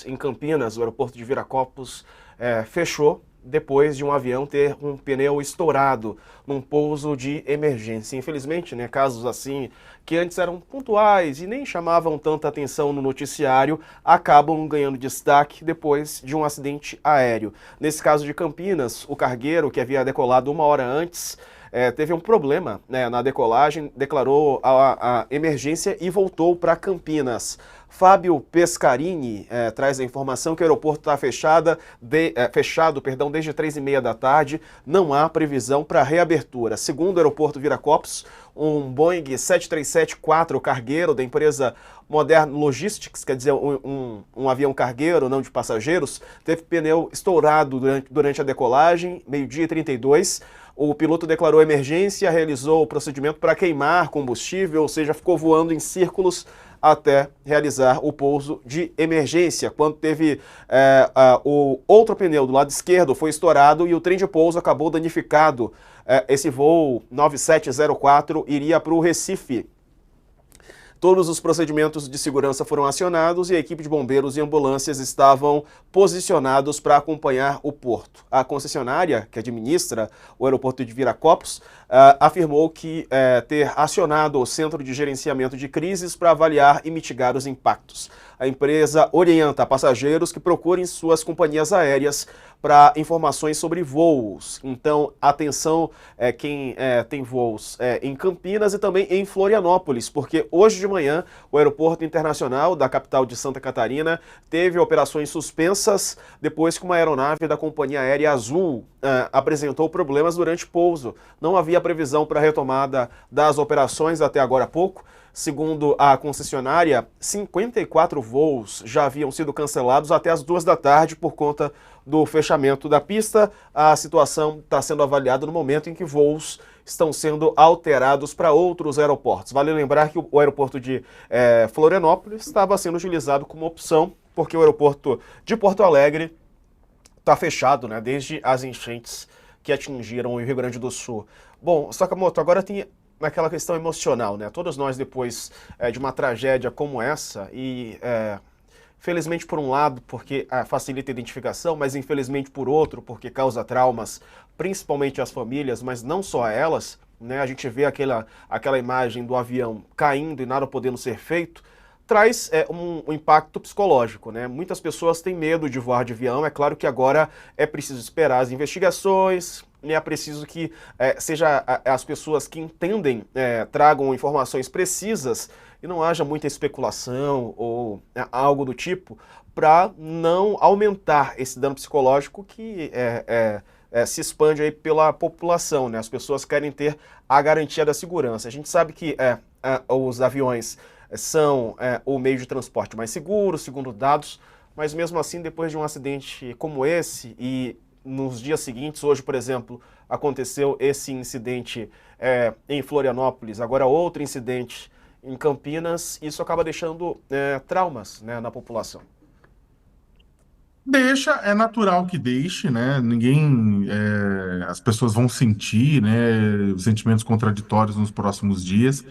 em Campinas, o aeroporto de Viracopos, fechou depois de um avião ter um pneu estourado num pouso de emergência. Infelizmente, né, casos assim, que antes eram pontuais e nem chamavam tanta atenção no noticiário, acabam ganhando destaque depois de um acidente aéreo. Nesse caso de Campinas, o cargueiro, que havia decolado 1 hora antes, teve um problema, né, na decolagem, declarou a emergência e voltou para Campinas. Fábio Pescarini traz a informação que o aeroporto está fechado desde 3h30 da tarde, não há previsão para reabertura. Segundo o aeroporto Viracopos, um Boeing 737-4 cargueiro da empresa Modern Logistics, quer dizer, um avião cargueiro, não de passageiros, teve pneu estourado durante a decolagem, 12h32. O piloto declarou emergência, realizou o procedimento para queimar combustível, ou seja, ficou voando em círculos até realizar o pouso de emergência. Quando teve o outro pneu do lado esquerdo foi estourado e o trem de pouso acabou danificado. Esse voo 9704 iria para o Recife. Todos os procedimentos de segurança foram acionados e a equipe de bombeiros e ambulâncias estavam posicionados para acompanhar o porto. A concessionária, que administra o aeroporto de Viracopos, afirmou que ter acionado o Centro de Gerenciamento de Crises para avaliar e mitigar os impactos. A empresa orienta passageiros que procurem suas companhias aéreas para informações sobre voos. Então, atenção, quem tem voos em Campinas e também em Florianópolis, porque hoje de manhã o aeroporto internacional da capital de Santa Catarina teve operações suspensas depois que uma aeronave da companhia aérea Azul apresentou problemas durante pouso. Não havia previsão para a retomada das operações até agora há pouco. Segundo a concessionária, 54 voos já haviam sido cancelados até as 2 da tarde por conta do fechamento da pista. A situação está sendo avaliada no momento em que voos estão sendo alterados para outros aeroportos. Vale lembrar que o aeroporto de Florianópolis estava sendo utilizado como opção, porque o aeroporto de Porto Alegre está fechado, né, desde as enchentes que atingiram o Rio Grande do Sul. Bom, Sakamoto, agora tem naquela questão emocional, né? Todos nós, depois de uma tragédia como essa, e felizmente por um lado, porque facilita a identificação, mas infelizmente por outro, porque causa traumas, principalmente às famílias, mas não só a elas, né? A gente vê aquela imagem do avião caindo e nada podendo ser feito, traz um impacto psicológico, né? Muitas pessoas têm medo de voar de avião, é claro que agora é preciso esperar as investigações, é preciso que as pessoas que entendem tragam informações precisas e não haja muita especulação ou algo do tipo para não aumentar esse dano psicológico que se expande aí pela população, né? As pessoas querem ter a garantia da segurança. A gente sabe que os aviões são o meio de transporte mais seguro, segundo dados, mas mesmo assim, depois de um acidente como esse e nos dias seguintes, hoje, por exemplo, aconteceu esse incidente em Florianópolis, agora outro incidente em Campinas, isso acaba deixando traumas, né, na população. Deixa, é natural que deixe, né? Ninguém, as pessoas vão sentir, né, sentimentos contraditórios nos próximos dias.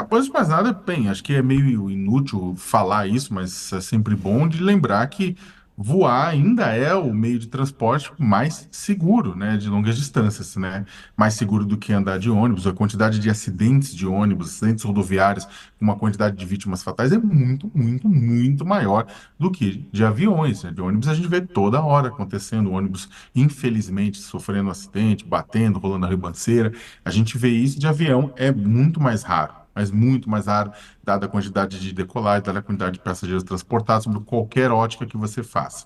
Pois mais nada, bem, acho que é meio inútil falar isso, mas é sempre bom de lembrar que voar ainda é o meio de transporte mais seguro, né, de longas distâncias, né? Mais seguro do que andar de ônibus. A quantidade de acidentes de ônibus, acidentes rodoviários, uma quantidade de vítimas fatais é muito, muito, muito maior do que de aviões, né? De ônibus a gente vê toda hora acontecendo, ônibus, infelizmente, sofrendo um acidente, batendo, rolando a ribanceira. A gente vê isso de avião, é muito mais raro. Mas muito mais raro, dada a quantidade de decolagem, dada a quantidade de passageiros transportados, sobre qualquer ótica que você faça,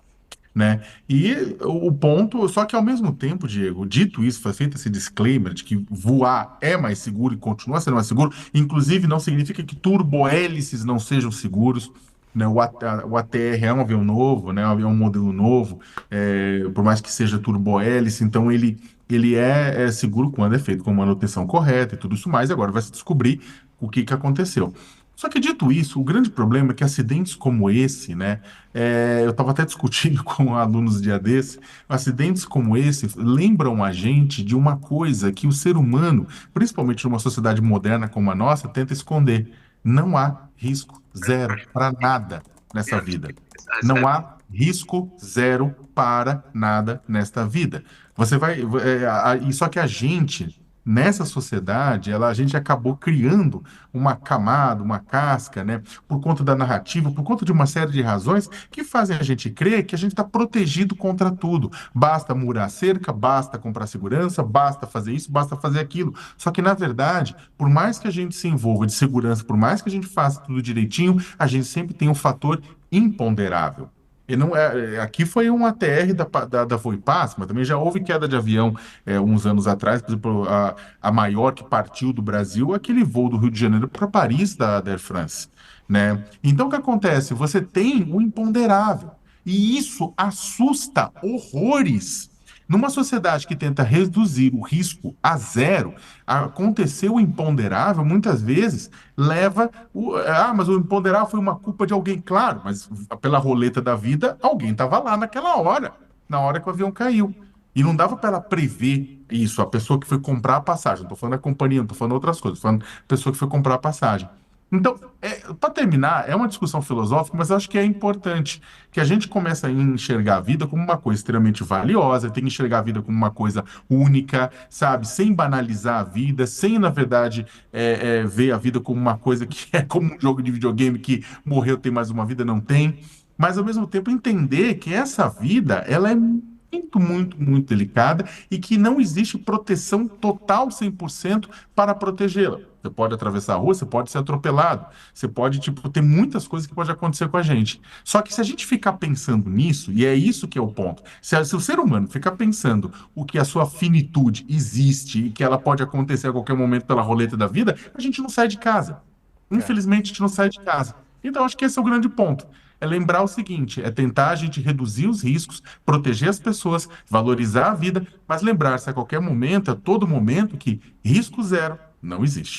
né? E o ponto, só que ao mesmo tempo, Diego, dito isso, foi feito esse disclaimer de que voar é mais seguro e continua sendo mais seguro, inclusive não significa que turbohélices não sejam seguros, né? O ATR é um avião novo, né? É um modelo novo, por mais que seja turbohélice, então ele é seguro quando é feito com manutenção correta e tudo isso mais, e agora vai se descobrir o que aconteceu. Só que dito isso, o grande problema é que acidentes como esse, né? Eu estava até discutindo com alunos dia desse, acidentes como esse lembram a gente de uma coisa que o ser humano, principalmente numa sociedade moderna como a nossa, tenta esconder. Não há risco zero para nada nessa vida. Não há. risco zero para nada nesta vida. Você vai, e só que a gente, nessa sociedade, a gente acabou criando uma camada, uma casca, né, por conta da narrativa, por conta de uma série de razões que fazem a gente crer que a gente está protegido contra tudo. Basta murar a cerca, basta comprar segurança, basta fazer isso, basta fazer aquilo. Só que, na verdade, por mais que a gente se envolva de segurança, por mais que a gente faça tudo direitinho, a gente sempre tem um fator imponderável. E não aqui foi um ATR da Voipaz, mas também já houve queda de avião uns anos atrás, por exemplo, a maior que partiu do Brasil, aquele voo do Rio de Janeiro para Paris da Air France, né? Então o que acontece? Você tem o imponderável, e isso assusta horrores. Numa sociedade que tenta reduzir o risco a zero, acontecer o imponderável muitas vezes leva mas o imponderável foi uma culpa de alguém, claro, mas pela roleta da vida, alguém estava lá naquela hora, na hora que o avião caiu. E não dava para ela prever isso, a pessoa que foi comprar a passagem. Não estou falando da companhia, não estou falando outras coisas, estou falando da pessoa que foi comprar a passagem. Então, para terminar, é uma discussão filosófica, mas eu acho que é importante que a gente comece a enxergar a vida como uma coisa extremamente valiosa, tem que enxergar a vida como uma coisa única, sabe? Sem banalizar a vida, sem, na verdade, ver a vida como uma coisa que é como um jogo de videogame que morreu, tem mais uma vida, não tem. Mas, ao mesmo tempo, entender que essa vida, ela é muito, muito, muito delicada e que não existe proteção total 100% para protegê-la. Você pode atravessar a rua, você pode ser atropelado, você pode, tipo, ter muitas coisas que pode acontecer com a gente. Só que se a gente ficar pensando nisso, e é isso que é o ponto, se o ser humano ficar pensando o que a sua finitude existe e que ela pode acontecer a qualquer momento pela roleta da vida, a gente não sai de casa. É. Infelizmente, a gente não sai de casa. Então, acho que esse é o grande ponto. É lembrar o seguinte: é tentar a gente reduzir os riscos, proteger as pessoas, valorizar a vida, mas lembrar-se a qualquer momento, a todo momento, que risco zero não existe.